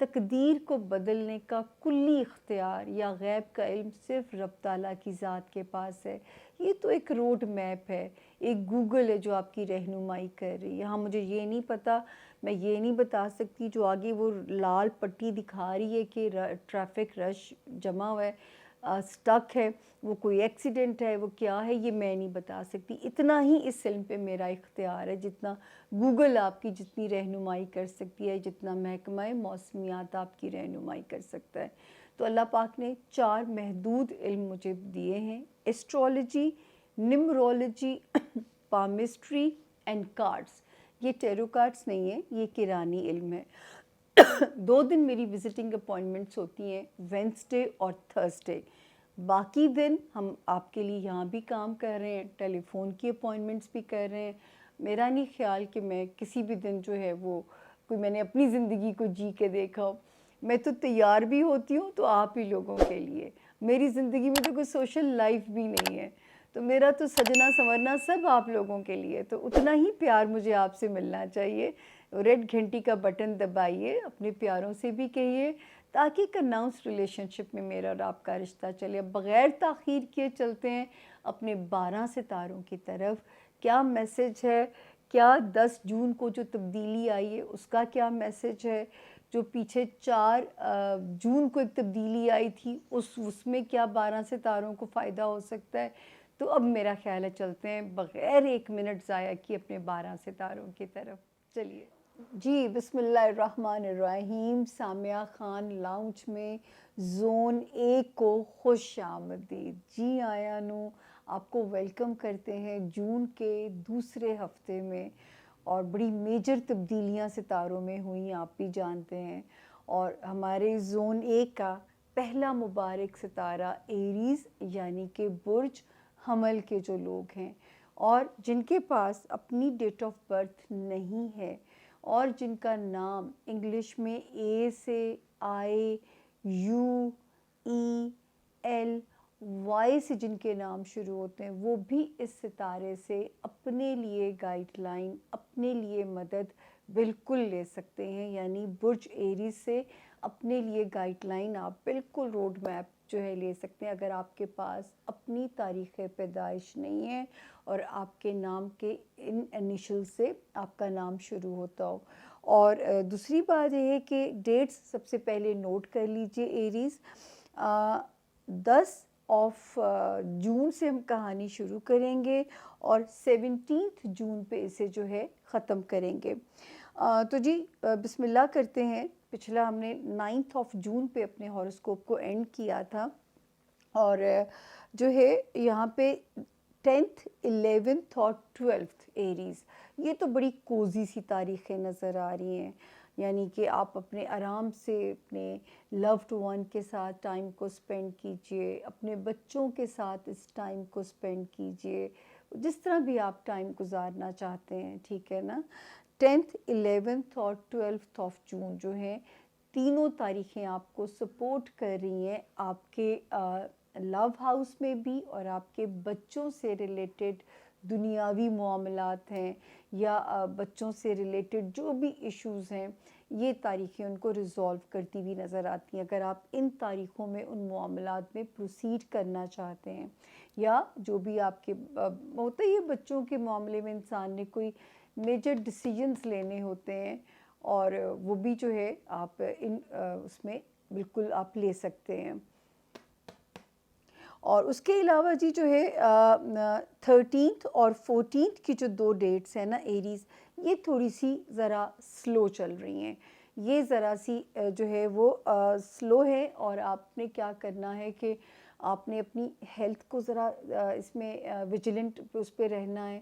تقدیر کو بدلنے کا کلی اختیار یا غیب کا علم صرف رب تعالیٰ کی ذات کے پاس ہے. یہ تو ایک روڈ میپ ہے، ایک گوگل ہے جو آپ کی رہنمائی کر رہی ہے. یہاں مجھے یہ نہیں پتہ، میں یہ نہیں بتا سکتی جو آگے وہ لال پٹی دکھا رہی ہے کہ ٹریفک رش جمع ہوا ہے، سٹک ہے، وہ کوئی ایکسیڈنٹ ہے، وہ کیا ہے، یہ میں نہیں بتا سکتی. اتنا ہی اس علم پہ میرا اختیار ہے جتنا گوگل آپ کی جتنی رہنمائی کر سکتی ہے، جتنا محکمہ موسمیات آپ کی رہنمائی کر سکتا ہے. تو اللہ پاک نے 4 محدود علم مجھے دیے ہیں: ایسٹرولوجی، نمرولوجی، پامسٹری اینڈ کارڈز. یہ ٹیرو کارڈز نہیں ہیں، یہ قرآنی علم ہے. 2 دن میری وزٹنگ اپوائنٹمنٹس ہوتی ہیں، وینسڈے اور تھرسڈے. باقی دن ہم آپ کے لیے یہاں بھی کام کر رہے ہیں، ٹیلی فون کی اپوائنٹمنٹس بھی کر رہے ہیں. میرا نہیں خیال کہ میں کسی بھی دن جو ہے وہ کوئی میں نے اپنی زندگی کو جی کے دیکھا ہو. میں تو تیار بھی ہوتی ہوں تو آپ ہی لوگوں کے لیے. میری زندگی میں تو کوئی سوشل لائف بھی نہیں ہے، تو میرا تو سجنا سنورنا سب آپ لوگوں کے لیے. تو اتنا ہی پیار مجھے آپ سے ملنا چاہیے. ریڈ گھنٹی کا بٹن دبائیے، اپنے پیاروں سے بھی کہیے تاکہ ایک اناؤنس ریلیشن شپ میں میرا اور آپ کا رشتہ چلے. اب بغیر تاخیر کیے چلتے ہیں اپنے 12 ستاروں کی طرف. کیا میسج ہے؟ کیا 10 جون کو جو تبدیلی آئی ہے اس کا کیا میسج ہے؟ جو پیچھے 4 جون کو ایک تبدیلی آئی تھی اس میں کیا 12 ستاروں کو فائدہ ہو سکتا ہے؟ تو اب میرا خیال ہے چلتے ہیں بغیر 1 منٹ ضائع کیے اپنے 12 ستاروں کی طرف. چلیے جی، بسم اللہ الرحمن الرحیم. سامیہ خان لاؤنج میں زون 1 کو خوش آمدید. جی آیا نو، آپ کو ویلکم کرتے ہیں جون کے دوسرے ہفتے میں. اور بڑی میجر تبدیلیاں ستاروں میں ہوئیں، آپ بھی جانتے ہیں. اور ہمارے زون 1 کا پہلا مبارک ستارہ ایریز یعنی کہ برج حمل کے جو لوگ ہیں اور جن کے پاس اپنی ڈیٹ آف برتھ نہیں ہے اور جن کا نام انگلش میں اے سے آئے، یو، ای، ایل، وائی سے جن کے نام شروع ہوتے ہیں، وہ بھی اس ستارے سے اپنے لیے گائیڈ لائن، اپنے لیے مدد بالکل لے سکتے ہیں. یعنی برج ایریز سے اپنے لیے گائیڈ لائن آپ بالکل روڈ میپ جو ہے لے سکتے ہیں اگر آپ کے پاس اپنی تاریخ پیدائش نہیں ہے اور آپ کے نام کے ان انیشل سے آپ کا نام شروع ہوتا ہو. اور دوسری بات یہ ہے کہ ڈیٹس سب سے پہلے نوٹ کر لیجئے ایریز. 10 جون سے ہم کہانی شروع کریں گے اور 17 جون پہ اسے جو ہے ختم کریں گے. تو جی بسم اللہ کرتے ہیں. پچھلا ہم نے 9 جون پہ اپنے ہاروسکوپ کو اینڈ کیا تھا اور جو ہے یہاں پہ 10th 11th اور 12th ایریز، یہ تو بڑی کوزی سی تاریخیں نظر آ رہی ہیں. یعنی کہ آپ اپنے آرام سے اپنے لوڈ ون کے ساتھ ٹائم کو سپینڈ کیجئے، اپنے بچوں کے ساتھ اس ٹائم کو سپینڈ کیجئے، جس طرح بھی آپ ٹائم گزارنا چاہتے ہیں، ٹھیک ہے نا. 10th 11th اور 12th آف جون جو ہیں تینوں تاریخیں آپ کو سپورٹ کر رہی ہیں آپ کے لو ہاؤس میں بھی اور آپ کے بچوں سے ریلیٹڈ دنیاوی معاملات ہیں یا بچوں سے ریلیٹڈ جو بھی ایشوز ہیں، یہ تاریخیں ان کو ریزولو کرتی ہوئی نظر آتی ہیں. اگر آپ ان تاریخوں میں ان معاملات میں پروسیڈ کرنا چاہتے ہیں یا جو بھی آپ کے ہوتا ہی ہے بچوں کے معاملے میں انسان نے کوئی میجر ڈیسیجنز لینے ہوتے ہیں اور وہ بھی جو ہے آپ اس میں بالکل آپ لے سکتے ہیں. اور اس کے علاوہ جی جو ہے 13th اور 14th کی جو 2 ڈیٹس ہیں نا ایریز، یہ تھوڑی سی ذرا سلو چل رہی ہیں. یہ ذرا سی جو ہے وہ سلو ہے اور آپ نے کیا کرنا ہے کہ آپ نے اپنی ہیلتھ کو ذرا اس میں ویجیلنٹ اس پہ رہنا ہے.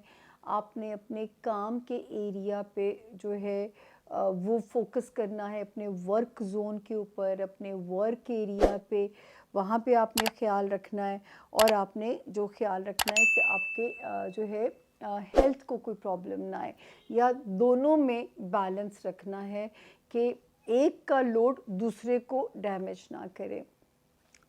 آپ نے اپنے کام کے ایریا پہ جو ہے وہ فوکس کرنا ہے، اپنے ورک زون کے اوپر، اپنے ورک ایریا پہ، وہاں پہ آپ نے خیال رکھنا ہے. اور آپ نے جو خیال رکھنا ہے کہ آپ کے جو ہے ہیلتھ کو کوئی پرابلم نہ آئے یا دونوں میں بیلنس رکھنا ہے کہ ایک کا لوڈ دوسرے کو ڈیمیج نہ کرے.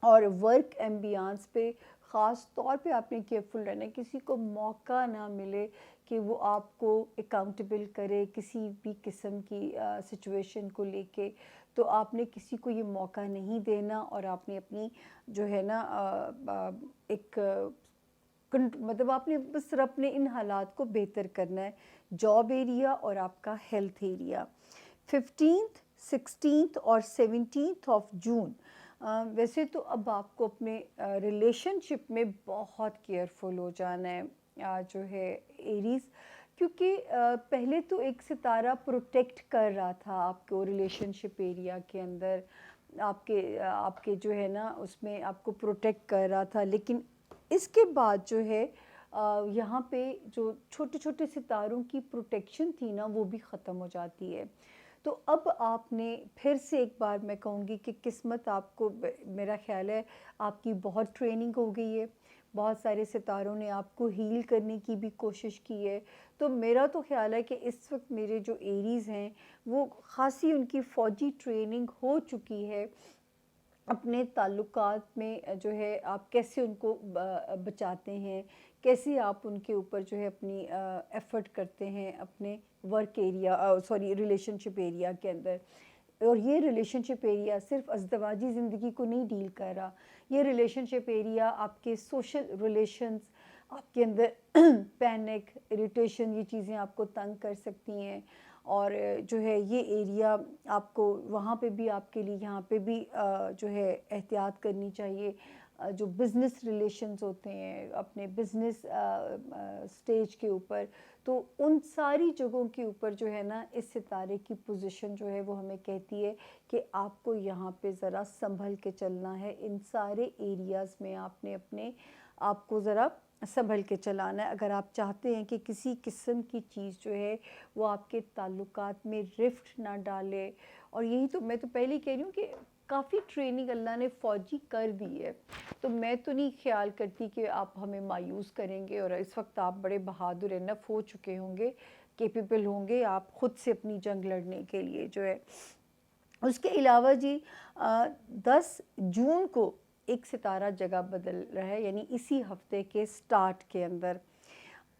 اور ورک ایمبیانس پہ خاص طور پہ آپ نے کیئرفل رہنا ہے، کسی کو موقع نہ ملے کہ وہ آپ کو اکاؤنٹیبل کرے کسی بھی قسم کی سچویشن کو لے کے. تو آپ نے کسی کو یہ موقع نہیں دینا، اور آپ نے اپنی جو ہے نا ایک مطلب آپ نے بس صرف اپنے ان حالات کو بہتر کرنا ہے، جاب ایریا اور آپ کا ہیلتھ ایریا۔ 15th 16th اور 17th آف جون، ویسے تو اب آپ کو اپنے ریلیشن شپ میں بہت کیئرفل ہو جانا ہے جو ہے ایریز، کیونکہ پہلے تو ایک ستارہ پروٹیکٹ کر رہا تھا آپ کو ریلیشن شپ ایریا کے اندر، آپ کے جو ہے نا اس میں آپ کو پروٹیکٹ کر رہا تھا، لیکن اس کے بعد جو ہے یہاں پہ جو چھوٹے چھوٹے ستاروں کی پروٹیکشن تھی نا وہ بھی ختم ہو جاتی ہے۔ تو اب آپ نے پھر سے ایک بار میں کہوں گی کہ قسمت آپ کو، میرا خیال ہے آپ کی بہت ٹریننگ ہو گئی ہے، بہت سارے ستاروں نے آپ کو ہیل کرنے کی بھی کوشش کی ہے، تو میرا تو خیال ہے کہ اس وقت میرے جو ایریز ہیں وہ خاصی ان کی فوجی ٹریننگ ہو چکی ہے، اپنے تعلقات میں جو ہے آپ کیسے ان کو بچاتے ہیں، کیسے آپ ان کے اوپر جو ہے اپنی ایفرٹ کرتے ہیں اپنے ورک ایریا ریلیشن شپ ایریا کے اندر۔ اور یہ ریلیشن شپ ایریا صرف ازدواجی زندگی کو نہیں ڈیل کر رہا، یہ ریلیشن شپ ایریا آپ کے سوشل ریلیشنز، آپ کے اندر پینک، اریٹیشن، یہ چیزیں آپ کو تنگ کر سکتی ہیں، اور جو ہے یہ ایریا آپ کو وہاں پہ بھی آپ کے لیے یہاں پہ بھی جو ہے احتیاط کرنی چاہیے۔ جو بزنس ریلیشنز ہوتے ہیں اپنے بزنس سٹیج کے اوپر، تو ان ساری جگہوں کے اوپر جو ہے نا اس ستارے کی پوزیشن جو ہے وہ ہمیں کہتی ہے کہ آپ کو یہاں پہ ذرا سنبھل کے چلنا ہے، ان سارے ایریاز میں آپ نے اپنے آپ کو ذرا سنبھل کے چلانا ہے، اگر آپ چاہتے ہیں کہ کسی قسم کی چیز جو ہے وہ آپ کے تعلقات میں رفٹ نہ ڈالے۔ اور یہی تو میں تو پہلے ہی کہہ رہی ہوں کہ کافی ٹریننگ اللہ نے فوجی کر دی ہے، تو میں تو نہیں خیال کرتی کہ آپ ہمیں مایوس کریں گے، اور اس وقت آپ بڑے بہادر انف ہو چکے ہوں گے، کیپیبل ہوں گے آپ خود سے اپنی جنگ لڑنے کے لیے جو ہے۔ اس کے علاوہ جی 10 جون کو ایک ستارہ جگہ بدل رہا ہے، یعنی اسی ہفتے کے سٹارٹ کے اندر۔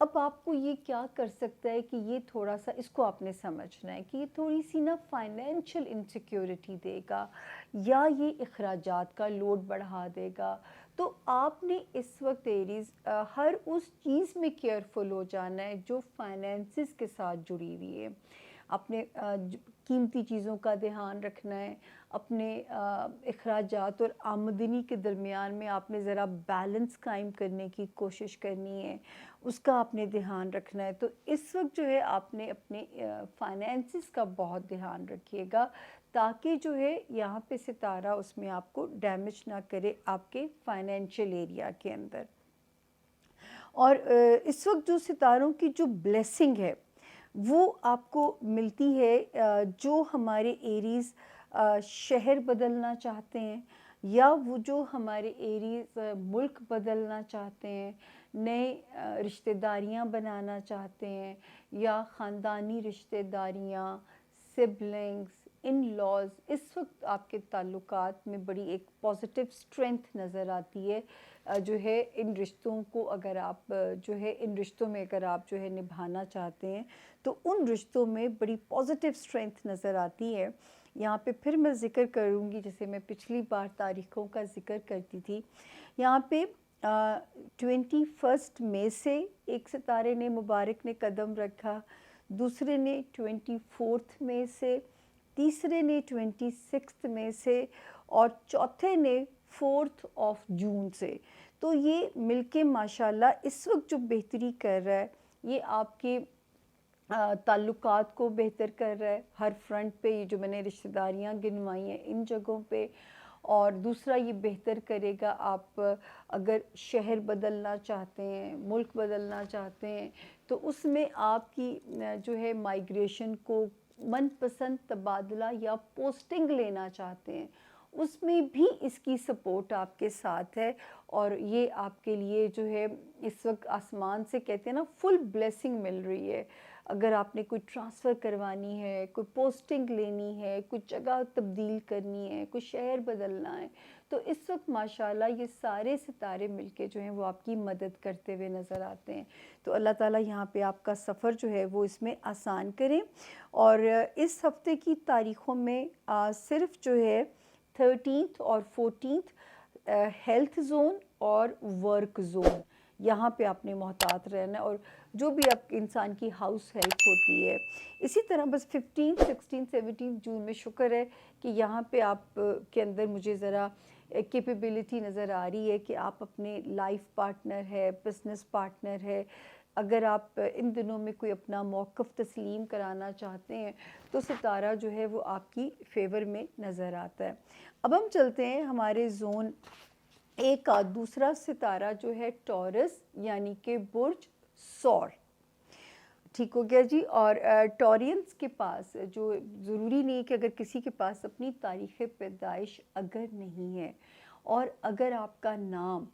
اب آپ کو یہ کیا کر سکتا ہے کہ یہ تھوڑا سا اس کو آپ نے سمجھنا ہے کہ یہ تھوڑی سی نا فائنینشیل انسیکیورٹی دے گا، یا یہ اخراجات کا لوڈ بڑھا دے گا، تو آپ نے اس وقت ایریز ہر اس چیز میں کیئرفل ہو جانا ہے جو فائنینسز کے ساتھ جڑی ہوئی ہے، اپنے قیمتی چیزوں کا دھیان رکھنا ہے، اپنے اخراجات اور آمدنی کے درمیان میں آپ نے ذرا بیلنس قائم کرنے کی کوشش کرنی ہے، اس کا آپ نے دھیان رکھنا ہے۔ تو اس وقت جو ہے آپ نے اپنے فائنینسز کا بہت دھیان رکھیے گا، تاکہ جو ہے یہاں پہ ستارہ اس میں آپ کو ڈیمیج نہ کرے آپ کے فائنینشیل ایریا کے اندر۔ اور اس وقت جو ستاروں کی جو بلیسنگ ہے وہ آپ کو ملتی ہے، جو ہمارے ایریز شہر بدلنا چاہتے ہیں، یا وہ جو ہمارے ایریز ملک بدلنا چاہتے ہیں، نئے رشتہ داریاں بنانا چاہتے ہیں، یا خاندانی رشتہ داریاں، سبلنگز، ان لاز، اس وقت آپ کے تعلقات میں بڑی ایک پازیٹیو سٹرینتھ نظر آتی ہے، جو ہے ان رشتوں کو اگر آپ جو ہے ان رشتوں میں اگر آپ جو ہے نبھانا چاہتے ہیں تو ان رشتوں میں بڑی پازیٹیو سٹرینتھ نظر آتی ہے۔ یہاں پہ پھر میں ذکر کروں گی، جیسے میں پچھلی بار تاریخوں کا ذکر کرتی تھی، یہاں پہ 21 مئی سے ایک ستارے نے مبارک نے قدم رکھا، دوسرے نے 24 مئی سے، تیسرے نے 26 مئی سے، اور چوتھے نے 4 جون سے۔ تو یہ مل کے ماشاءاللہ اس وقت جو بہتری کر رہا ہے، یہ آپ کے تعلقات کو بہتر کر رہا ہے ہر فرنٹ پہ، یہ جو میں نے رشتہ داریاں گنوائی ہیں ان جگہوں پہ، اور دوسرا یہ بہتر کرے گا آپ اگر شہر بدلنا چاہتے ہیں، ملک بدلنا چاہتے ہیں، تو اس میں آپ کی جو ہے مائیگریشن کو من پسند تبادلہ یا پوسٹنگ لینا چاہتے ہیں، اس میں بھی اس کی سپورٹ آپ کے ساتھ ہے، اور یہ آپ کے لیے جو ہے اس وقت آسمان سے کہتے ہیں نا فل بلیسنگ مل رہی ہے۔ اگر آپ نے کوئی ٹرانسفر کروانی ہے، کوئی پوسٹنگ لینی ہے، کوئی جگہ تبدیل کرنی ہے، کوئی شہر بدلنا ہے، تو اس وقت ماشاءاللہ یہ سارے ستارے مل کے جو ہیں وہ آپ کی مدد کرتے ہوئے نظر آتے ہیں۔ تو اللہ تعالیٰ یہاں پہ آپ کا سفر جو ہے وہ اس میں آسان کریں۔ اور اس ہفتے کی تاریخوں میں صرف جو ہے 13th اور 14th ہیلتھ زون اور ورک زون، یہاں پہ آپ نے محتاط رہنا ہے، اور جو بھی آپ انسان کی ہاؤس ہیلپ ہوتی ہے اسی طرح بس 15 16 17 جون میں شکر ہے کہ یہاں پہ آپ کے اندر مجھے ذرا کیپیبلٹی نظر آ رہی ہے کہ آپ اپنے لائف پارٹنر ہے، بزنس پارٹنر ہے، اگر آپ ان دنوں میں کوئی اپنا موقف تسلیم کرانا چاہتے ہیں تو ستارہ جو ہے وہ آپ کی فیور میں نظر آتا ہے۔ اب ہم چلتے ہیں ہمارے زون ایک کا دوسرا ستارہ جو ہے ٹورس یعنی کہ برج سور، ٹھیک ہو گیا جی۔ اور ٹورینز کے پاس جو ضروری نہیں کہ اگر کسی کے پاس اپنی تاریخ پیدائش اگر نہیں ہے، اور اگر آپ کا نام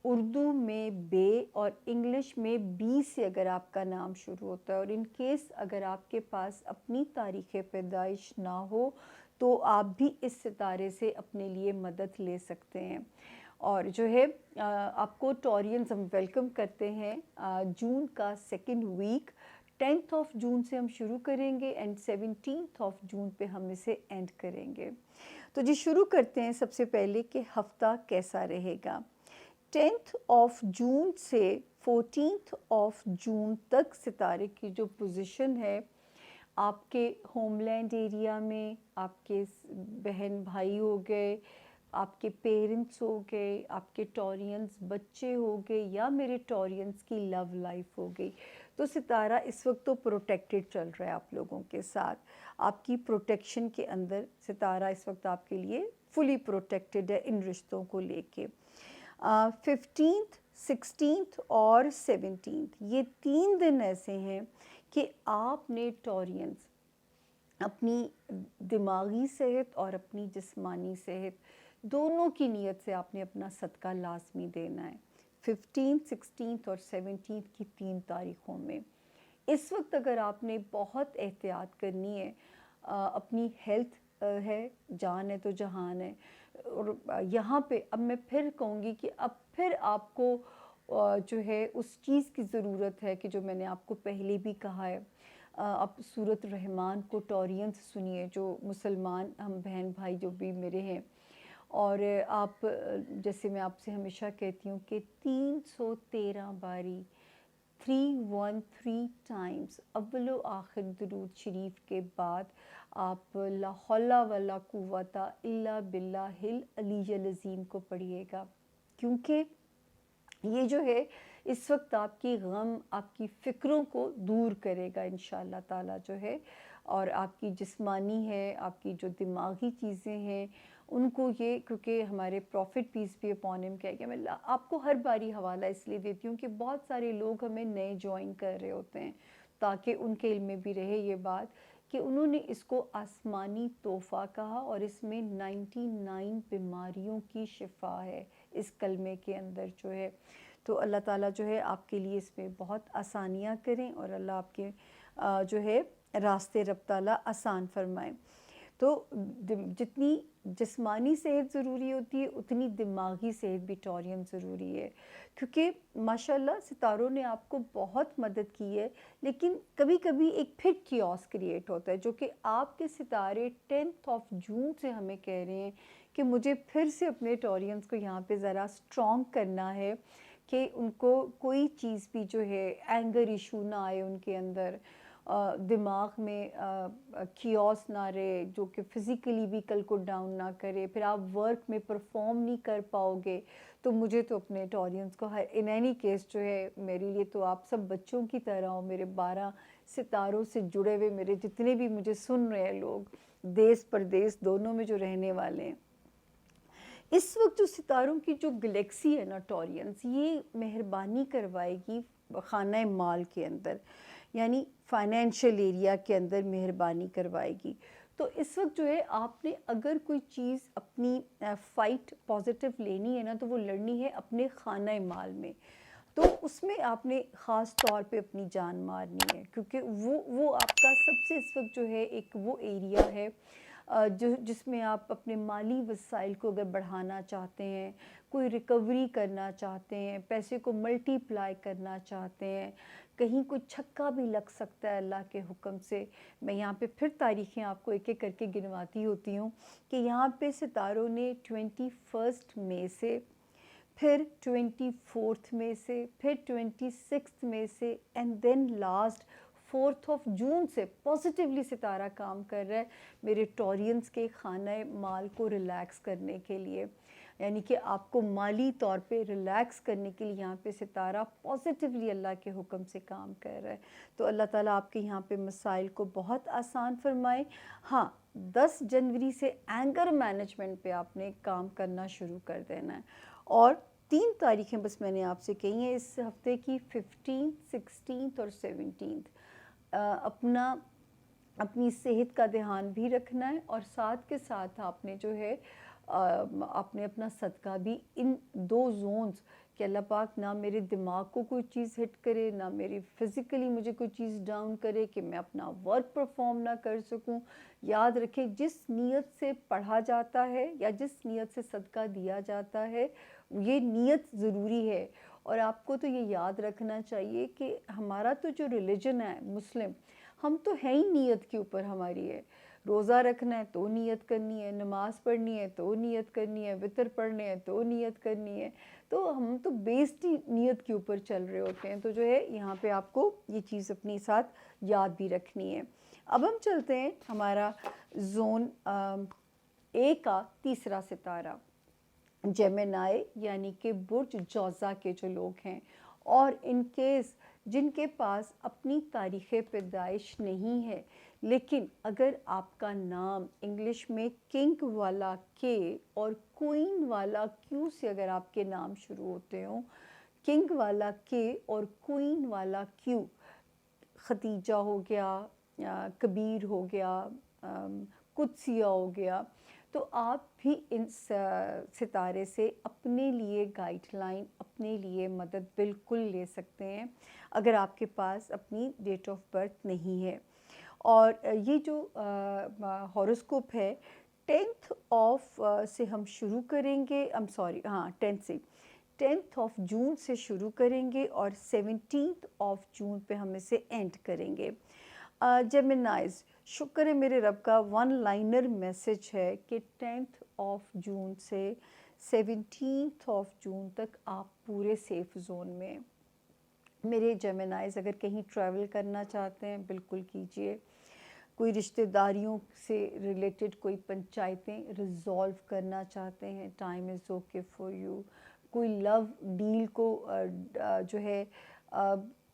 اردو میں بے اور انگلش میں بی سے اگر آپ کا نام شروع ہوتا ہے، اور ان کیس اگر آپ کے پاس اپنی تاریخ پیدائش نہ ہو تو آپ بھی اس ستارے سے اپنے لیے مدد لے سکتے ہیں۔ اور جو ہے آپ کو ٹورینز ہم ویلکم کرتے ہیں جون کا second week, 10th of June سے ہم شروع کریں گے اینڈ 17th آف جون پہ ہم اسے اینڈ کریں گے۔ تو جی شروع کرتے ہیں سب سے پہلے کہ ہفتہ کیسا رہے گا۔ 10th آف جون سے 14th آف جون تک ستارے کی جو پوزیشن ہے آپ کے ہوم لینڈ ایریا میں، آپ کے بہن بھائی ہو گئے، آپ کے پیرنٹس ہو گئے، آپ کے ٹورینز بچے ہو گئے، یا میرے ٹورینز کی لو لائف ہو گئی، تو ستارہ اس وقت تو پروٹیکٹڈ چل رہا ہے آپ لوگوں کے ساتھ، آپ کی پروٹیکشن کے اندر ستارہ اس وقت آپ کے لیے فلی پروٹیکٹڈ ہے ان رشتوں کو لے کے۔ 15th 16th اور 17th یہ 3 دن ایسے ہیں کہ آپ نے ٹورینز اپنی دماغی صحت اور اپنی جسمانی صحت دونوں کی نیت سے آپ نے اپنا صدقہ لازمی دینا ہے 15th 16th اور 17th کی 3 تاریخوں میں۔ اس وقت اگر آپ نے بہت احتیاط کرنی ہے، اپنی ہیلتھ ہے، جان ہے تو جہان ہے، اور یہاں پہ اب میں پھر کہوں گی کہ اب پھر آپ کو جو ہے اس چیز کی ضرورت ہے کہ جو میں نے آپ کو پہلے بھی کہا ہے، آپ سورۃ الرحمن کو ٹورینز سنیے، جو مسلمان ہم بہن بھائی جو بھی میرے ہیں، اور آپ جیسے میں آپ سے ہمیشہ کہتی ہوں کہ 313 باری 313 ٹائمز اول و آخر درود شریف کے بعد آپ لا حول ولا قوت الا باللہ العلی العظیم کو پڑھیے گا، کیونکہ یہ جو ہے اس وقت آپ کی غم، آپ کی فکروں کو دور کرے گا انشاءاللہ تعالیٰ جو ہے، اور آپ کی جسمانی ہے، آپ کی جو دماغی چیزیں ہیں ان کو یہ، کیونکہ ہمارے پروفٹ پیس بھی اپون ہم کہہ گیا، میں آپ کو ہر باری حوالہ اس لیے دیتی ہوں کہ بہت سارے لوگ ہمیں نئے جوائن کر رہے ہوتے ہیں تاکہ ان کے علم میں بھی رہے یہ بات کہ انہوں نے اس کو آسمانی تحفہ کہا، اور اس میں 99 بیماریوں کی شفا ہے اس کلمے کے اندر جو ہے۔ تو اللہ تعالیٰ جو ہے آپ کے لیے اس میں بہت آسانیاں کریں، اور اللہ آپ کے جو ہے راستے رب تعالیٰ آسان فرمائیں۔ تو جتنی جسمانی صحت ضروری ہوتی ہے اتنی دماغی صحت بھی ٹورین ضروری ہے، کیونکہ ماشاءاللہ ستاروں نے آپ کو بہت مدد کی ہے، لیکن کبھی کبھی ایک پھر کیوس کریٹ ہوتا ہے، جو کہ آپ کے ستارے 10th آف جون سے ہمیں کہہ رہے ہیں کہ مجھے پھر سے اپنے ٹورینز کو یہاں پہ ذرا سٹرونگ کرنا ہے کہ ان کو کوئی چیز بھی جو ہے اینگر ایشو نہ آئے ان کے اندر، دماغ میں کیوس نہ رہے جو کہ فزیکلی بھی کل کو ڈاؤن نہ کرے، پھر آپ ورک میں پرفارم نہیں کر پاؤ گے۔ تو مجھے تو اپنے ٹورینز کو ان اینی کیس جو ہے میرے لیے تو آپ سب بچوں کی طرح ہو، میرے 12 ستاروں سے جڑے ہوئے میرے جتنے بھی مجھے سن رہے ہیں لوگ دیس پردیس دونوں میں جو رہنے والے ہیں، اس وقت جو ستاروں کی جو گلیکسی ہے نا ٹورینز، یہ مہربانی کروائے گی خانہ مال کے اندر، یعنی فائنینشیل ایریا کے اندر مہربانی کروائے گی۔ تو اس وقت جو ہے آپ نے اگر کوئی چیز اپنی فائٹ پازیٹیو لینی ہے نا تو وہ لڑنی ہے اپنے خانہ مال میں۔ تو اس میں آپ نے خاص طور پہ اپنی جان مارنی ہے، کیونکہ وہ آپ کا سب سے اس وقت جو ہے ایک وہ ایریا ہے جس میں آپ اپنے مالی وسائل کو اگر بڑھانا چاہتے ہیں، کوئی ریکوری کرنا چاہتے ہیں، پیسے کو ملٹی پلائی کرنا چاہتے ہیں، کہیں کوئی چھکا بھی لگ سکتا ہے اللہ کے حکم سے۔ میں یہاں پہ پھر تاریخیں آپ کو ایک ایک کر کے گنواتی ہوتی ہوں کہ یہاں پہ ستاروں نے 21 مئی سے، پھر 24 مئی سے، پھر 26 مئی سے، اینڈ دین لاسٹ 4 جون سے پازیٹیولی ستارہ کام کر رہا ہے میرے ٹورینز کے خانہ مال کو ریلیکس کرنے کے لیے، یعنی کہ آپ کو مالی طور پہ ریلیکس کرنے کے لیے یہاں پہ ستارہ پازیٹیولی اللہ کے حکم سے کام کر رہا ہے۔ تو اللہ تعالیٰ آپ کے یہاں پہ مسائل کو بہت آسان فرمائے۔ ہاں، 10 جنوری سے اینگر مینجمنٹ پہ آپ نے کام کرنا شروع کر دینا ہے، اور 3 تاریخیں بس میں نے آپ سے کہی ہیں اس ہفتے کی، 15، 16 اور 17۔ اپنی صحت کا دھیان بھی رکھنا ہے، اور ساتھ کے ساتھ آپ نے جو ہے آپ نے اپنا صدقہ بھی ان 2 زونز کہ اللہ پاک نہ میرے دماغ کو کوئی چیز ہٹ کرے، نہ میری فزیکلی مجھے کوئی چیز ڈاؤن کرے کہ میں اپنا ورک پرفارم نہ کر سکوں۔ یاد رکھیں، جس نیت سے پڑھا جاتا ہے یا جس نیت سے صدقہ دیا جاتا ہے، یہ نیت ضروری ہے۔ اور آپ کو تو یہ یاد رکھنا چاہیے کہ ہمارا تو جو ریلیجن ہے مسلم، ہم تو ہے ہی نیت کے اوپر ہماری ہے۔ روزہ رکھنا ہے تو نیت کرنی ہے، نماز پڑھنی ہے تو نیت کرنی ہے، وطر پڑھنے ہے تو نیت کرنی ہے، تو ہم تو بیسڈ ہی نیت کے اوپر چل رہے ہوتے ہیں۔ تو جو ہے یہاں پہ آپ کو یہ چیز اپنی ساتھ یاد بھی رکھنی ہے۔ اب ہم چلتے ہیں ہمارا زون اے کا تیسرا ستارہ، جیمنائی، یعنی کہ برج جوزہ کے جو لوگ ہیں، اور ان کیس جن کے پاس اپنی تاریخ پیدائش نہیں ہے، لیکن اگر آپ کا نام انگلش میں کنگ والا کے اور کوئین والا کیو سے اگر آپ کے نام شروع ہوتے ہوں، کنگ والا کے اور کوئین والا کیو، ختیجہ ہو گیا، کبیر ہو گیا، قدسیہ ہو گیا، تو آپ بھی ان ستارے سے اپنے لیے گائیڈ لائن، اپنے لیے مدد بالکل لے سکتے ہیں اگر آپ کے پاس اپنی ڈیٹ آف برتھ نہیں ہے۔ اور یہ جو ہاروسکوپ ہے 10 سے ہم شروع کریں گے، 10 جون سے شروع کریں گے اور 17 جون پہ ہم اسے اینڈ کریں گے۔ جیمنائز، شکر ہے میرے رب کا، 1 لائنر میسج ہے کہ 10 جون سے 17 جون تک آپ پورے سیف زون میں۔ میرے جیمنائز اگر کہیں ٹریول کرنا چاہتے ہیں بالکل کیجئے، کوئی رشتہ داریوں سے ریلیٹڈ کوئی پنچایتیں ریزولو کرنا چاہتے ہیں، time is okay for you. کوئی لو ڈیل کو جو ہے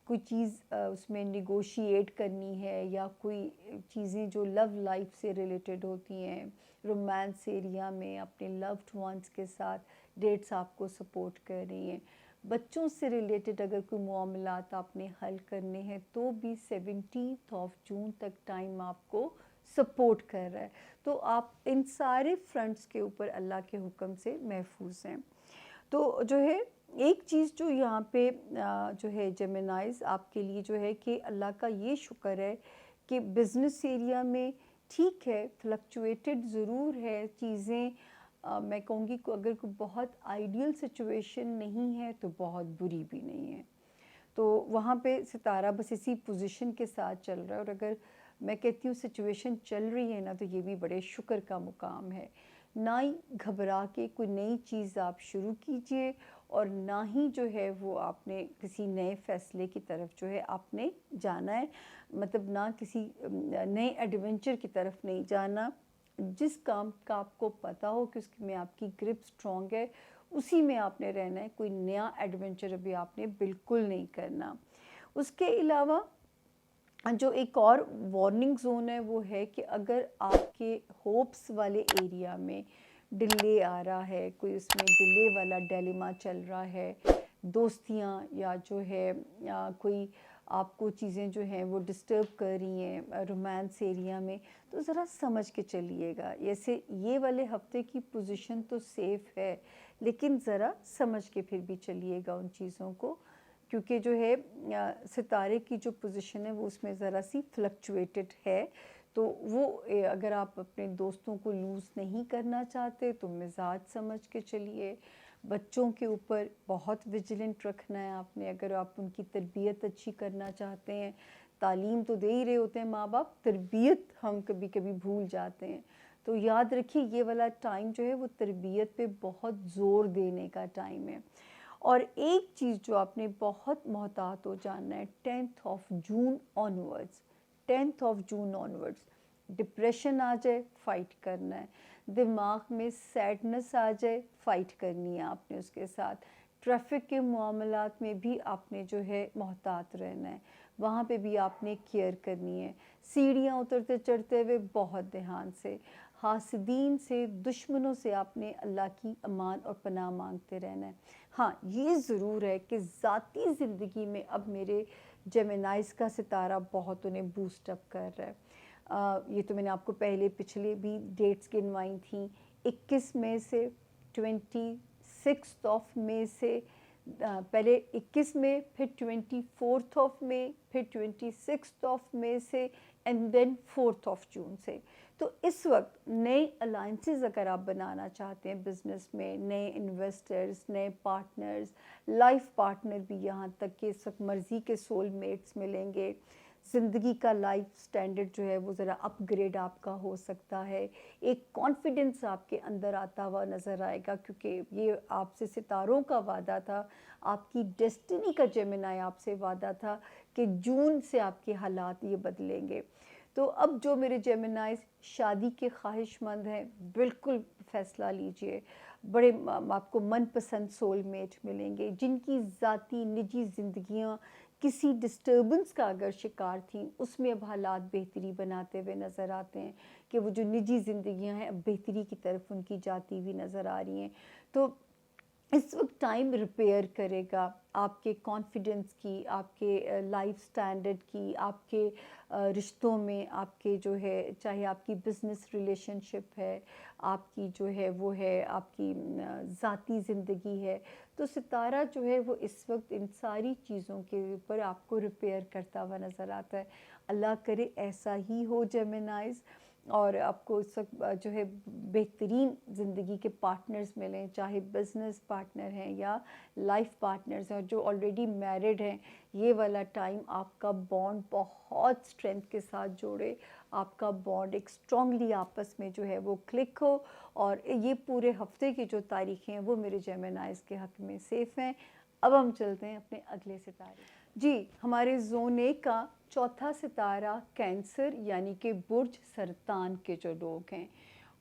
کوئی چیز اس میں نیگوشیٹ کرنی ہے، یا کوئی چیزیں جو لو لائف سے ریلیٹڈ ہوتی ہیں، رومانس ایریا میں اپنے لوڈ ونس کے ساتھ ڈیٹس آپ کو سپورٹ کر رہی ہیں، بچوں سے ریلیٹڈ اگر کوئی معاملات آپ نے حل کرنے ہیں تو بھی 17 جون تک ٹائم آپ کو سپورٹ کر رہا ہے۔ تو آپ ان سارے فرنٹس کے اوپر اللہ کے حکم سے محفوظ ہیں۔ تو جو ہے ایک چیز جو یہاں پہ جو ہے جیمنائز آپ کے لیے جو ہے کہ اللہ کا یہ شکر ہے کہ بزنس ایریا میں ٹھیک ہے، فلکچویٹڈ ضرور ہے چیزیں، میں کہوں گی کہ اگر کوئی بہت آئیڈیل سچویشن نہیں ہے تو بہت بری بھی نہیں ہے، تو وہاں پہ ستارہ بس اسی پوزیشن کے ساتھ چل رہا ہے۔ اور اگر میں کہتی ہوں سچویشن چل رہی ہے نا، تو یہ بھی بڑے شکر کا مقام ہے۔ نہ ہی گھبرا کے کوئی نئی چیز آپ شروع کیجئے، اور نہ ہی جو ہے وہ آپ نے کسی نئے فیصلے کی طرف جو ہے آپ نے جانا ہے، مطلب نہ کسی نئے ایڈونچر کی طرف نہیں جانا۔ جس کام کا آپ کو پتہ ہو کہ اس میں آپ کی گرپ سٹرونگ ہے، اسی میں آپ نے رہنا ہے، کوئی نیا ایڈونچر ابھی آپ نے بالکل نہیں کرنا۔ اس کے علاوہ جو ایک اور وارننگ زون ہے وہ ہے کہ اگر آپ کے ہوپس والے ایریا میں ڈلے آ رہا ہے، کوئی اس میں ڈلے والا ڈیلیما چل رہا ہے، دوستیاں یا جو ہے کوئی آپ کو چیزیں جو ہیں وہ ڈسٹرب کر رہی ہیں رومانس ایریا میں، تو ذرا سمجھ کے چلیے گا۔ جیسے یہ والے ہفتے کی پوزیشن تو سیف ہے، لیکن ذرا سمجھ کے پھر بھی چلیے گا ان چیزوں کو۔ کیونکہ جو ہے ستارے کی جو پوزیشن ہے وہ اس میں ذرا سی فلکچویٹڈ ہے، تو وہ اگر آپ اپنے دوستوں کو لوز نہیں کرنا چاہتے تو مزاج سمجھ کے چلیے. بچوں کے اوپر بہت ویجیلنٹ رکھنا ہے آپ نے، اگر آپ ان کی تربیت اچھی کرنا چاہتے ہیں. تعلیم تو دے ہی رہے ہوتے ہیں ماں باپ، تربیت ہم کبھی کبھی بھول جاتے ہیں. تو یاد رکھیے یہ والا ٹائم جو ہے وہ تربیت پہ بہت زور دینے کا ٹائم ہے. اور ایک چیز جو آپ نے بہت محتاط ہو جاننا ہے، 10 جون آنورڈز، 10 جون آنورڈز ڈپریشن آ جائے فائٹ کرنا ہے، دماغ میں سیڈنس آ جائے فائٹ کرنی ہے آپ نے اس کے ساتھ. ٹریفک کے معاملات میں بھی آپ نے جو ہے محتاط رہنا ہے، وہاں پہ بھی آپ نے کیئر کرنی ہے. سیڑھیاں اترتے چڑھتے ہوئے بہت دھیان سے، حاسدین سے، دشمنوں سے آپ نے اللہ کی امان اور پناہ مانگتے رہنا ہے. ہاں یہ ضرور ہے کہ ذاتی زندگی میں اب میرے جیمنائز کا ستارہ بہت انہیں بوسٹ اپ کر رہا ہے. یہ تو میں نے آپ کو پچھلے بھی ڈیٹس گنوائی تھیں. 21 مئی سے 26 مئی سے، پہلے 21 مئی، پھر 24 مئی، پھر 26 مئی سے، اینڈ دین 4 جون سے. تو اس وقت نئے الائنسز اگر آپ بنانا چاہتے ہیں بزنس میں، نئے انویسٹرز، نئے پارٹنرز، لائف پارٹنر بھی، یہاں تک کہ اس وقت مرضی کے سول میٹس ملیں گے. زندگی کا لائف سٹینڈرڈ جو ہے وہ ذرا اپ گریڈ آپ کا ہو سکتا ہے. ایک کانفیڈنس آپ کے اندر آتا ہوا نظر آئے گا، کیونکہ یہ آپ سے ستاروں کا وعدہ تھا، آپ کی ڈیسٹنی کا جیمنائی آپ سے وعدہ تھا کہ جون سے آپ کے حالات یہ بدلیں گے. تو اب جو میرے جیمنائز شادی کے خواہش مند ہیں، بالکل فیصلہ لیجئے. بڑے آپ کو من پسند سول میٹ ملیں گے، جن کی ذاتی نجی زندگیاں کسی ڈسٹربنس کا اگر شکار تھیں، اس میں اب حالات بہتری بناتے ہوئے نظر آتے ہیں، کہ وہ جو نجی زندگیاں ہیں اب بہتری کی طرف ان کی جاتی ہوئی نظر آ رہی ہیں. تو اس وقت ٹائم ریپیئر کرے گا آپ کے کانفیڈنس کی، آپ کے لائف سٹینڈرڈ کی، آپ کے رشتوں میں، آپ کے جو ہے، چاہے آپ کی بزنس ریلیشن شپ ہے، آپ کی جو ہے وہ ہے، آپ کی ذاتی زندگی ہے. تو ستارہ جو ہے وہ اس وقت ان ساری چیزوں کے اوپر آپ کو ریپیئر کرتا ہوا نظر آتا ہے. اللہ کرے ایسا ہی ہو جیمنائز، اور آپ کو اس وقت جو ہے بہترین زندگی کے پارٹنرز ملیں، چاہے بزنس پارٹنر ہیں یا لائف پارٹنرز ہیں. جو آلریڈی میرڈ ہیں، یہ والا ٹائم آپ کا بانڈ بہت اسٹرینتھ کے ساتھ جوڑے، آپ کا بانڈ ایک اسٹرانگلی آپس میں جو ہے وہ کلک ہو. اور یہ پورے ہفتے کی جو تاریخیں ہیں وہ میرے جیمنائز کے حق میں سیف ہیں. اب ہم چلتے ہیں اپنے اگلے ستارے. جی، ہمارے زون 1 کا چوتھا ستارہ کینسر، یعنی کہ برج سرطان کے جو لوگ ہیں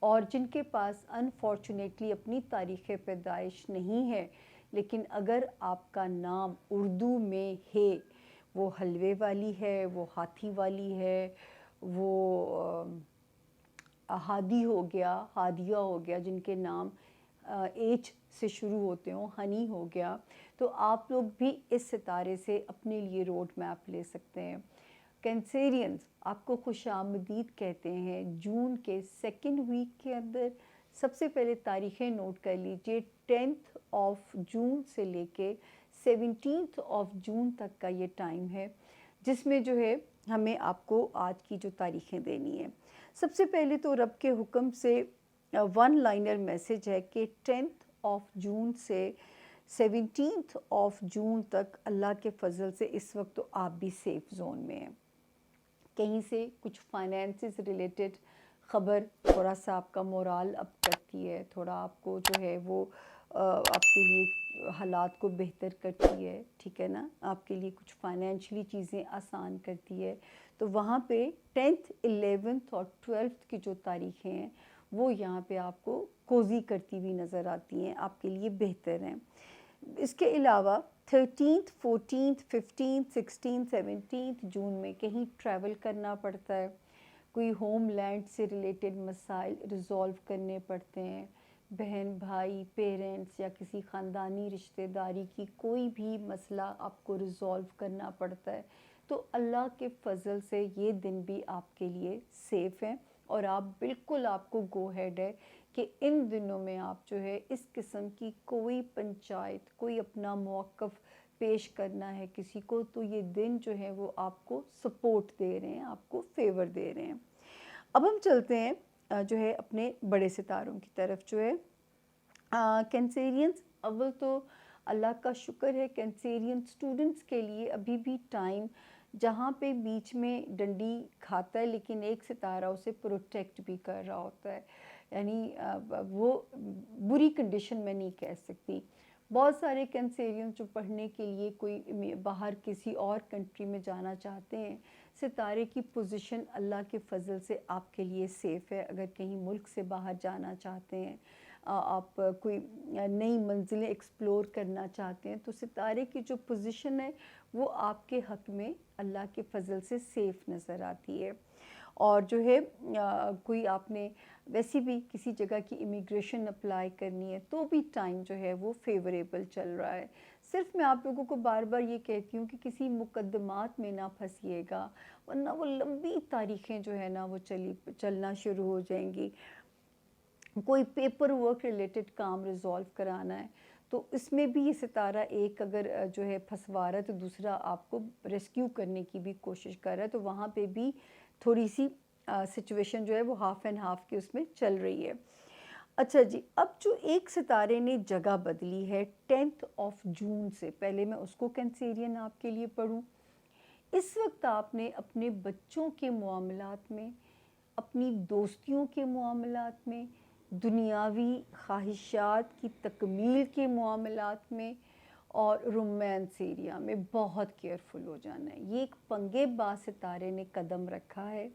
اور جن کے پاس انفارچونیٹلی اپنی تاریخ پیدائش نہیں ہے، لیکن اگر آپ کا نام اردو میں ہے، وہ حلوے والی ہے، وہ ہاتھی والی ہے، وہ ہادی ہو گیا، ہادیہ ہو گیا، جن کے نام ایچ سے شروع ہوتے ہوں، ہنی ہو گیا، تو آپ لوگ بھی اس ستارے سے اپنے لیے روڈ میپ لے سکتے ہیں. کینسیرینز آپ کو خوش آمدید کہتے ہیں جون کے سیکنڈ ویک کے اندر. سب سے پہلے تاریخیں نوٹ کر لیجئے، 10 جون سے لے کے 17 جون تک کا یہ ٹائم ہے، جس میں جو ہے ہمیں آپ کو آج کی جو تاریخیں دینی ہیں. سب سے پہلے تو رب کے حکم سے ون لائنر میسج ہے کہ 10 جون سے 17 جون تک اللہ کے فضل سے اس وقت تو آپ بھی سیف زون میں ہیں. کہیں سے کچھ فائنینسز ریلیٹڈ خبر تھوڑا سا آپ کا مورال اپ کرتی ہے، تھوڑا آپ کو جو ہے وہ آپ کے لیے حالات کو بہتر کرتی ہے، ٹھیک ہے نا، آپ کے لیے کچھ فائنینشلی چیزیں آسان کرتی ہے. تو وہاں پہ 10th 11th اور 12th کی جو تاریخیں ہیں وہ یہاں پہ آپ کو کوزی کرتی ہوئی نظر آتی ہیں، آپ کے لیے بہتر ہیں. اس کے علاوہ 13th 14th 15th 16th 17th جون میں کہیں ٹریول کرنا پڑتا ہے، کوئی ہوم لینڈ سے ریلیٹڈ مسائل ریزولو کرنے پڑتے ہیں، بہن بھائی پیرنٹس یا کسی خاندانی رشتہ داری کی کوئی بھی مسئلہ آپ کو ریزولو کرنا پڑتا ہے. تو اللہ کے فضل سے یہ دن بھی آپ کے لیے سیف ہیں، اور آپ بالکل، آپ کو گو ہیڈ ہے کہ ان دنوں میں آپ جو ہے اس قسم کی کوئی پنچایت، کوئی اپنا موقف پیش کرنا ہے کسی کو تو یہ دن جو ہے وہ آپ کو سپورٹ دے رہے ہیں، آپ کو فیور دے رہے ہیں۔ اب ہم چلتے ہیں جو ہے اپنے بڑے ستاروں کی طرف جو ہے کینسیرینز۔ اول تو اللہ کا شکر ہے کینسیرین اسٹوڈنٹس کے لیے ابھی بھی ٹائم جہاں پہ بیچ میں ڈنڈی کھاتا ہے لیکن ایک ستارہ اسے پروٹیکٹ بھی کر رہا ہوتا ہے، یعنی وہ بری کنڈیشن میں نہیں کہہ سکتی۔ بہت سارے کینسیرینز جو پڑھنے کے لیے کوئی باہر کسی اور کنٹری میں جانا چاہتے ہیں، ستارے کی پوزیشن اللہ کے فضل سے آپ کے لیے سیف ہے۔ اگر کہیں ملک سے باہر جانا چاہتے ہیں، آپ کوئی نئی منزلیں ایکسپلور کرنا چاہتے ہیں، تو ستارے کی جو پوزیشن ہے وہ آپ کے حق میں اللہ کے فضل سے سیف نظر آتی ہے۔ اور جو ہے کوئی آپ نے ویسی بھی کسی جگہ کی امیگریشن اپلائی کرنی ہے تو بھی ٹائم جو ہے وہ فیوریبل چل رہا ہے۔ صرف میں آپ لوگوں کو بار بار یہ کہتی ہوں کہ کسی مقدمات میں نہ پھنسیے گا، ورنہ وہ لمبی تاریخیں جو ہے نا وہ چلنا شروع ہو جائیں گی۔ کوئی پیپر ورک ریلیٹڈ کام ریزالو کرانا ہے تو اس میں بھی یہ ستارہ ایک اگر جو ہے پھنسوا رہا ہے تو دوسرا آپ کو ریسکیو کرنے کی بھی کوشش کر رہا ہے، تو وہاں پہ بھی تھوڑی سی سچویشن جو ہے وہ ہاف اینڈ ہاف کی اس میں چل رہی ہے۔ اچھا جی، اب جو ایک ستارے نے جگہ بدلی ہے 10 جون سے، پہلے میں اس کو کینسیرین آپ کے لیے پڑھوں۔ اس وقت آپ نے اپنے بچوں کے معاملات میں، اپنی دوستیوں کے معاملات میں، دنیاوی خواہشات کی تکمیل کے معاملات میں اور رومانس ایریا میں بہت کیئرفل ہو جانا ہے۔ یہ ایک پنگے باز ستارے نے قدم رکھا ہے۔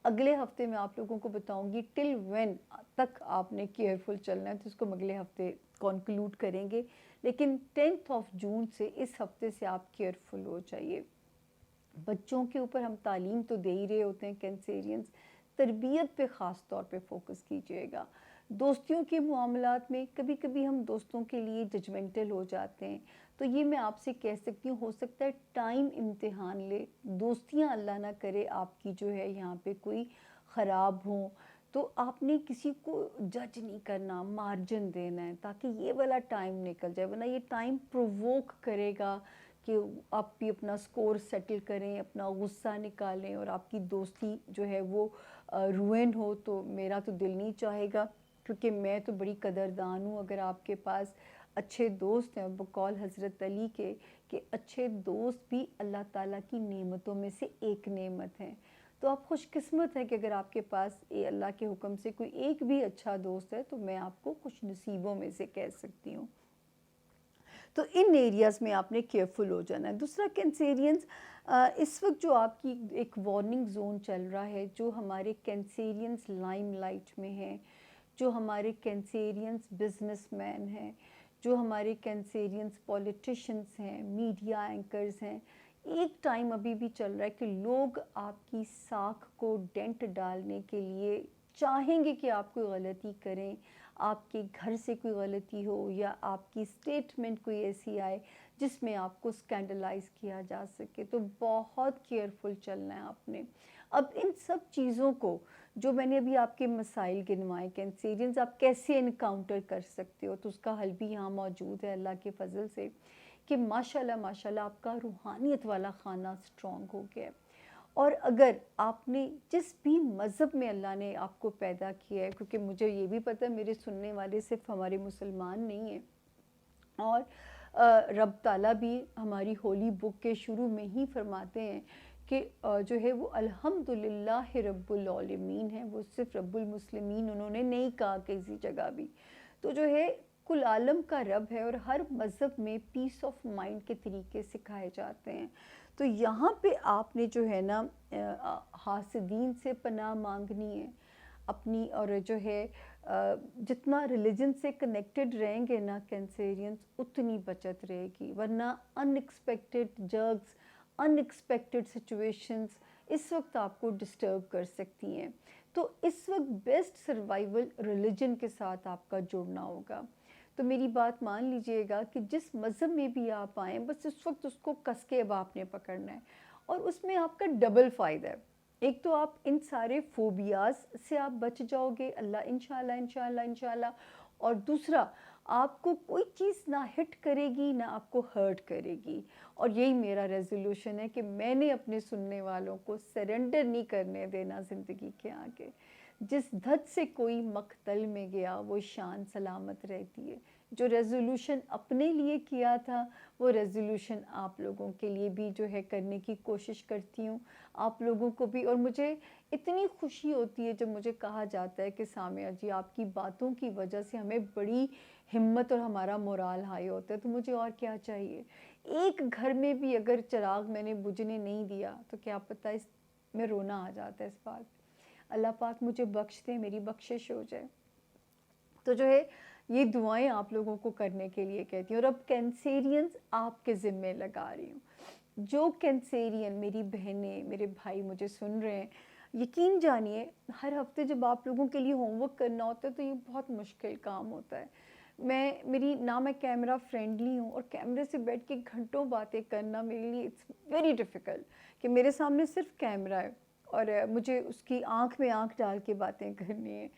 اگلے ہفتے میں آپ لوگوں کو بتاؤں گی ٹل وین تک آپ نے کیئرفل چلنا ہے، تو اس کو ہم اگلے ہفتے کنکلوڈ کریں گے، لیکن 10 جون سے اس ہفتے سے آپ کیئرفل ہو جائیے۔ بچوں کے اوپر ہم تعلیم تو دے ہی رہے ہوتے ہیں کینسیرینز، تربیت پہ خاص طور پہ فوکس کیجیے گا۔ دوستیوں کے معاملات میں کبھی کبھی ہم دوستوں کے لیے ججمنٹل ہو جاتے ہیں، تو یہ میں آپ سے کہہ سکتی ہوں ہو سکتا ہے ٹائم امتحان لے، دوستیاں اللہ نہ کرے آپ کی جو ہے یہاں پہ کوئی خراب ہوں، تو آپ نے کسی کو جج نہیں کرنا، مارجن دینا ہے تاکہ یہ والا ٹائم نکل جائے، ورنہ یہ ٹائم پروووک کرے گا کہ آپ بھی اپنا سکور سیٹل کریں، اپنا غصہ نکالیں اور آپ کی دوستی جو ہے وہ روئن ہو، تو میرا تو دل نہیں چاہے گا، کیونکہ میں تو بڑی قدردان ہوں اگر آپ کے پاس اچھے دوست ہیں، بقول حضرت علی کے کہ اچھے دوست بھی اللہ تعالیٰ کی نعمتوں میں سے ایک نعمت ہیں، تو آپ خوش قسمت ہیں کہ اگر آپ کے پاس اللہ کے حکم سے کوئی ایک بھی اچھا دوست ہے تو میں آپ کو خوش نصیبوں میں سے کہہ سکتی ہوں۔ تو ان ایریاز میں آپ نے کیئرفل ہو جانا ہے۔ دوسرا کینسیرینز، اس وقت جو آپ کی ایک وارننگ زون چل رہا ہے، جو ہمارے کینسیرینز لائم لائٹ میں ہیں، جو ہمارے کینسیرینز بزنس مین ہیں، جو ہمارے کینسیرینز پولیٹیشنز ہیں، میڈیا اینکرز ہیں، ایک ٹائم ابھی بھی چل رہا ہے کہ لوگ آپ کی ساکھ کو ڈینٹ ڈالنے کے لیے چاہیں گے کہ آپ کوئی غلطی کریں، آپ کے گھر سے کوئی غلطی ہو یا آپ کی سٹیٹمنٹ کوئی ایسی آئے جس میں آپ کو سکینڈلائز کیا جا سکے، تو بہت کیئرفل چلنا ہے آپ نے۔ اب ان سب چیزوں کو جو میں نے ابھی آپ کے مسائل گنوائے کینسیرینز، آپ کیسے انکاؤنٹر کر سکتے ہو، تو اس کا حل بھی یہاں موجود ہے اللہ کے فضل سے، کہ ماشاءاللہ ماشاءاللہ آپ کا روحانیت والا خانہ سٹرونگ ہو گیا ہے۔ اور اگر آپ نے جس بھی مذہب میں اللہ نے آپ کو پیدا کیا ہے، کیونکہ مجھے یہ بھی پتہ ہے میرے سننے والے صرف ہمارے مسلمان نہیں ہیں، اور رب تعالیٰ بھی ہماری ہولی بک کے شروع میں ہی فرماتے ہیں کہ جو ہے وہ الحمدللہ رب العالمین ہے، وہ صرف رب المسلمین انہوں نے نہیں کہا کسی جگہ بھی، تو جو ہے کل عالم کا رب ہے، اور ہر مذہب میں پیس آف مائنڈ کے طریقے سکھائے جاتے ہیں۔ تو یہاں پہ آپ نے جو ہے نا حاسدین سے پناہ مانگنی ہے اپنی، اور جو ہے جتنا ریلیجن سے کنیکٹڈ رہیں گے نا کینسیرینز، اتنی بچت رہے گی، ورنہ ان ایکسپیکٹڈ جرگز، ان ایکسپیکٹڈ سچویشنز اس وقت آپ کو ڈسٹرب کر سکتی ہیں۔ تو اس وقت بیسٹ سروائیول ریلیجن کے ساتھ آپ کا جڑنا ہوگا۔ تو میری بات مان لیجئے گا کہ جس مذہب میں بھی آپ آئیں، بس اس وقت اس کو کس کے اب آپ نے پکڑنا ہے، اور اس میں آپ کا ڈبل فائدہ ہے۔ ایک تو آپ ان سارے فوبیاز سے آپ بچ جاؤ گے، اللہ انشاءاللہ انشاءاللہ انشاءاللہ، اور دوسرا آپ کو کوئی چیز نہ ہٹ کرے گی نہ آپ کو ہرٹ کرے گی. اور یہی میرا ریزولوشن ہے کہ میں نے اپنے سننے والوں کو سرنڈر نہیں کرنے دینا زندگی کے آگے. جس دھت سے کوئی مقتل میں گیا وہ شان سلامت رہتی ہے. جو ریزولوشن اپنے لیے کیا تھا وہ ریزولوشن آپ لوگوں کے لیے بھی جو ہے کرنے کی کوشش کرتی ہوں, آپ لوگوں کو بھی. اور مجھے اتنی خوشی ہوتی ہے جب مجھے کہا جاتا ہے کہ سامیہ جی آپ کی باتوں کی وجہ سے ہمیں بڑی ہمت اور ہمارا مورال ہائی ہوتا ہے. تو مجھے اور کیا چاہیے. ایک گھر میں بھی اگر چراغ میں نے بجھنے نہیں دیا تو کیا پتہ اس میں رونا آ جاتا ہے اس بات. اللہ پاک مجھے بخش دے, میری بخشش ہو جائے. تو جو ہے یہ دعائیں آپ لوگوں کو کرنے کے لیے کہتی ہوں. اور اب کینسیرینز آپ کے ذمے لگا رہی ہوں. جو کینسیرین میری بہنیں میرے بھائی مجھے سن رہے ہیں, یقین جانیے ہر ہفتے جب آپ لوگوں کے لیے ہوم ورک کرنا ہوتا ہے تو یہ بہت مشکل کام ہوتا ہے. میں کیمرہ فرینڈلی ہوں, اور کیمرے سے بیٹھ کے گھنٹوں باتیں کرنا میرے لیے اٹس ویری ڈیفیکلٹ کہ میرے سامنے صرف کیمرہ ہے اور مجھے اس کی آنکھ میں آنکھ ڈال کے باتیں کرنی ہیں.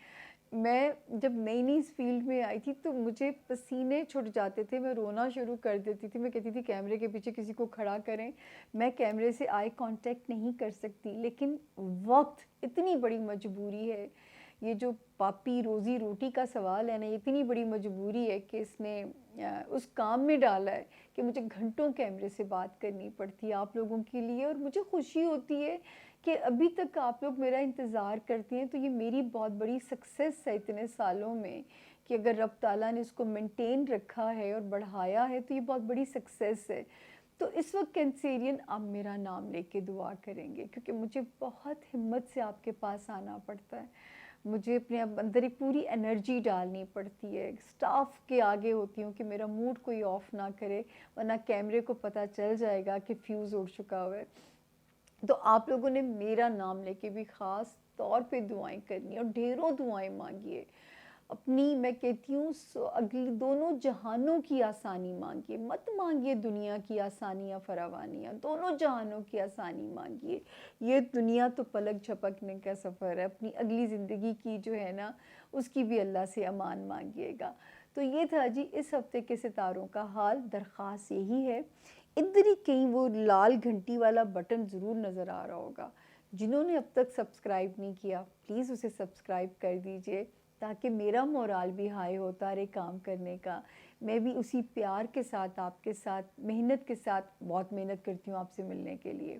میں جب نئی اس فیلڈ میں آئی تھی تو مجھے پسینے چھٹ جاتے تھے, میں رونا شروع کر دیتی تھی. میں کہتی تھی کیمرے کے پیچھے کسی کو کھڑا کریں, میں کیمرے سے آئی کانٹیکٹ نہیں کر سکتی. لیکن وقت اتنی بڑی مجبوری ہے, یہ جو پاپی روزی روٹی کا سوال ہے نا, یہ اتنی بڑی مجبوری ہے کہ اس نے اس کام میں ڈالا ہے کہ مجھے گھنٹوں کیمرے سے بات کرنی پڑتی ہے آپ لوگوں کے لیے. اور مجھے خوشی ہوتی ہے کہ ابھی تک آپ لوگ میرا انتظار کرتے ہیں. تو یہ میری بہت بڑی سکسیس ہے اتنے سالوں میں, کہ اگر رب تعالیٰ نے اس کو مینٹین رکھا ہے اور بڑھایا ہے تو یہ بہت بڑی سکسیس ہے. تو اس وقت کینسیرین آپ میرا نام لے کے دعا کریں گے, کیونکہ مجھے بہت ہمت سے آپ کے پاس آنا پڑتا ہے. مجھے اپنے اندر ایک پوری انرجی ڈالنی پڑتی ہے. سٹاف کے آگے ہوتی ہوں کہ میرا موڈ کوئی آف نہ کرے, ورنہ کیمرے کو پتہ چل جائے گا کہ فیوز اڑ چکا ہوا ہے. تو آپ لوگوں نے میرا نام لے کے بھی خاص طور پہ دعائیں کرنی اور ڈھیروں دعائیں مانگیے. اپنی میں کہتی ہوں اگلی دونوں جہانوں کی آسانی مانگیے. مت مانگیے دنیا کی آسانیاں فراوانیاں, دونوں جہانوں کی آسانی مانگیے. یہ دنیا تو پلک جھپکنے کا سفر ہے, اپنی اگلی زندگی کی جو ہے نا اس کی بھی اللہ سے امان مانگیے گا. تو یہ تھا جی اس ہفتے کے ستاروں کا حال. درخواست یہی ہے, ادھر ہی کہیں وہ لال گھنٹی والا بٹن ضرور نظر آ رہا ہوگا. جنہوں نے اب تک سبسکرائب نہیں کیا پلیز اسے سبسکرائب کر دیجئے, تاکہ میرا مورال بھی ہائی ہوتا رہے کام کرنے کا. میں بھی اسی پیار کے ساتھ آپ کے ساتھ محنت کے ساتھ بہت محنت کرتی ہوں آپ سے ملنے کے لیے.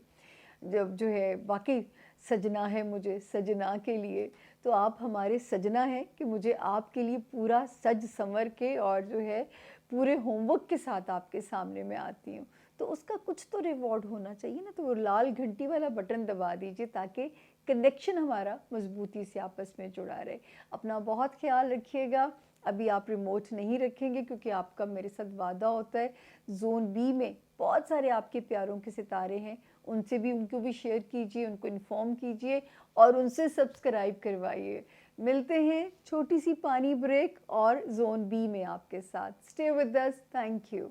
جب جو ہے واقعی سجنا ہے مجھے سجنا کے لیے, تو آپ ہمارے سجنا ہیں کہ مجھے آپ کے لیے پورا سج سنور کے اور جو ہے پورے ہوم ورک کے ساتھ آپ کے سامنے میں آتی ہوں. تو اس کا کچھ تو ریوارڈ ہونا چاہیے نا. تو وہ لال گھنٹی والا بٹن دبا دیجئے تاکہ کنیکشن ہمارا مضبوطی سے آپس میں جڑا رہے. اپنا بہت خیال رکھیے گا. ابھی آپ ریموٹ نہیں رکھیں گے کیونکہ آپ کا میرے ساتھ وعدہ ہوتا ہے. زون بی میں بہت سارے آپ کے پیاروں کے ستارے ہیں, ان سے بھی ان کو بھی شیئر کیجئے, ان کو انفارم کیجئے اور ان سے سبسکرائب کروائیے. ملتے ہیں چھوٹی سی پانی بریک اور زون بی میں آپ کے ساتھ. Stay with us. Thank you.